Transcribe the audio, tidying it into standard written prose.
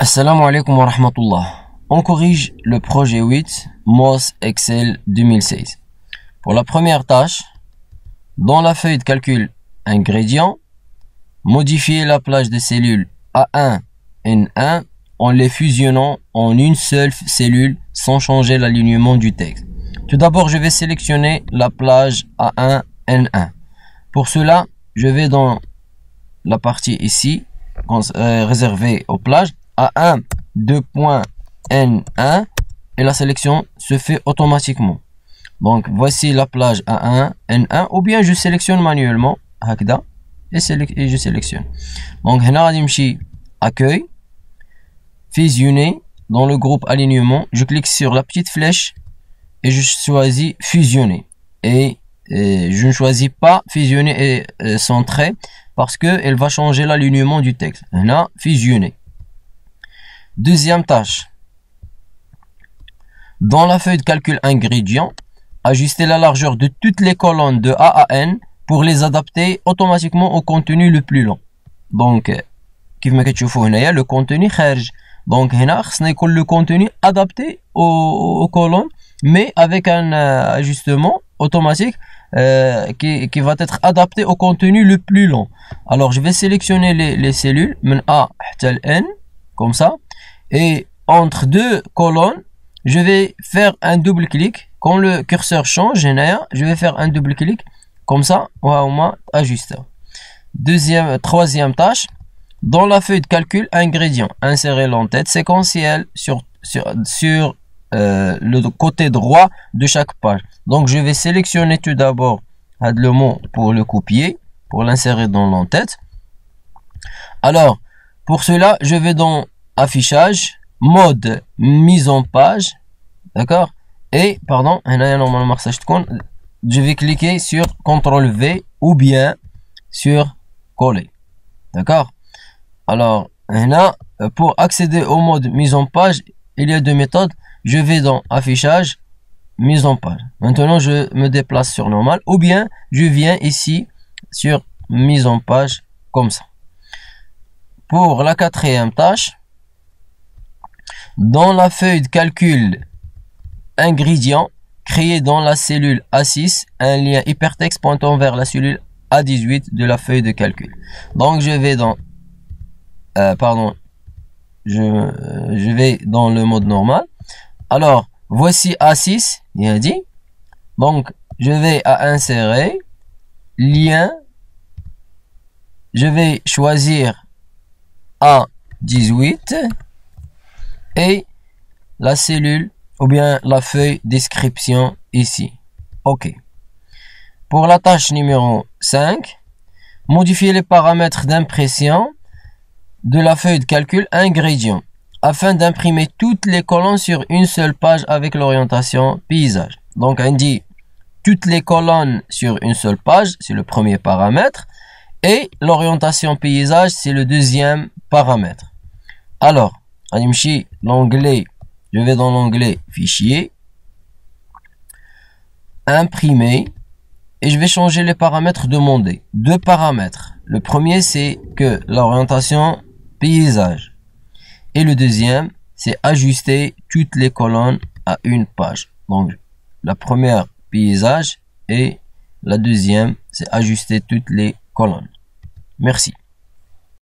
Assalamu alaikum wa rahmatullah. On corrige le projet 8 MOS Excel 2016. Pour la première tâche, dans la feuille de calcul ingrédients, modifier la plage de cellules A1, N1 en les fusionnant en une seule cellule sans changer l'alignement du texte. Tout d'abord, je vais sélectionner la plage A1, N1. Pour cela, je vais dans la partie ici, réservée aux plages, A1, 2.N1 et la sélection se fait automatiquement. Donc voici la plage A1, N1 ou bien je sélectionne manuellement et je sélectionne. Donc accueil, fusionner dans le groupe alignement, je clique sur la petite flèche et je choisis fusionner et je ne choisis pas fusionner et centrer parce que elle va changer l'alignement du texte. Fusionner. Deuxième tâche. Dans la feuille de calcul ingrédients, ajuster la largeur de toutes les colonnes de A à N pour les adapter automatiquement au contenu le plus long. Donc, le contenu خارج. Donc, le contenu adapté aux colonnes, mais avec un ajustement automatique qui va être adapté au contenu le plus long. Alors, je vais sélectionner les cellules, A à N, comme ça. Et entre deux colonnes, je vais faire un double clic. Quand le curseur change, je vais faire un double clic. Comme ça, on va au moins ajuster. Troisième tâche. Dans la feuille de calcul, ingrédients, insérer l'entête séquentielle sur le côté droit de chaque page. Donc, je vais sélectionner tout d'abord le mot pour le copier, pour l'insérer dans l'entête. Alors, pour cela, je vais dans affichage, mode mise en page, d'accord, et pardon, je vais cliquer sur CTRL V ou bien sur coller, d'accord. Alors pour accéder au mode mise en page, il y a deux méthodes. Je vais dans affichage, mise en page. Maintenant je me déplace sur normal ou bien je viens ici sur mise en page comme ça. Pour la quatrième tâche, dans la feuille de calcul ingrédients, créer dans la cellule A6 un lien hypertexte pointant vers la cellule A18 de la feuille de calcul. Donc je vais dans je vais dans le mode normal. Alors voici A6, il a dit. Donc je vais à insérer lien, je vais choisir A18 et la cellule ou bien la feuille description ici. OK. Pour la tâche numéro 5, modifier les paramètres d'impression de la feuille de calcul ingrédients afin d'imprimer toutes les colonnes sur une seule page avec l'orientation paysage. Donc on dit toutes les colonnes sur une seule page, c'est le premier paramètre, et l'orientation paysage, c'est le deuxième paramètre. Alors l'onglet, je vais dans l'onglet fichier, imprimer, et je vais changer les paramètres demandés. Deux paramètres. Le premier, c'est que l'orientation paysage. Et le deuxième, c'est ajuster toutes les colonnes à une page. Donc, la première, paysage, et la deuxième, c'est ajuster toutes les colonnes. Merci.